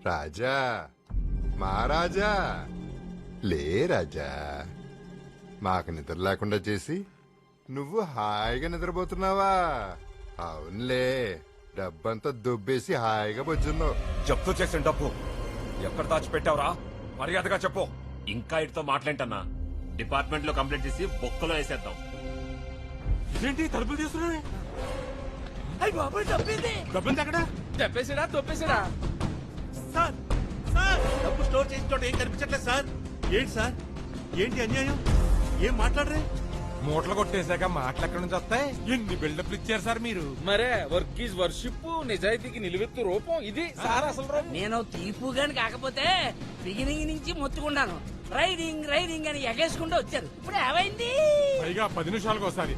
రాజా మహారాజా లే రాజా, మాకు నిద్ర లేకుండా చేసి నువ్వు హాయిగా నిద్రపోతున్నావా? అవునులే, డబ్బంతా దుబ్బేసి హాయిగా బొచ్చుందో. జప్తు చేసిన డబ్బు ఎక్కడ దాచిపెట్టావురా? మర్యాదగా చెప్పు. ఇంకా ఇటుతో మాట్లాంటన్నా, డిపార్ట్మెంట్ లో కంప్లైంట్ చేసి బొక్కలో వేసేద్దాం. ఏంటి తలుపులు తీసుకున్నాయి? అయ్యి బాబు డబ్బేది. డబ్బులు ఎక్కడ? చెప్పేసిరా తొప్పేసిరా. సార్ సార్, డబ్బు స్టోర్ చేసిన చోట ఏం కనిపించట్లేదు సార్. ఏంటి సార్, ఏంటి అన్యాయం? ఏం మాట్లాడరే? మూటలు కొట్టేశాక మాటలు ఎక్కడి నుంచి వస్తాయి? ఎన్ని బిల్డప్లు ఇచ్చారు సార్ మీరు? మరే వర్క్ ఈజ్ వర్షిప్, నిజాయితీకి నిలువెత్తు రూపం ఇది సార్ అసలు రూపం. నేను తీర్పు గాని కాకపోతే బిగినింగ్ నుంచి మొత్తుకున్నాను. రైడింగ్ రైడింగ్ అని ఎగేసుకుంటూ వచ్చారు. ఇప్పుడు ఏమైంది? పైగా 10 నిమిషాలకు ఒకసారి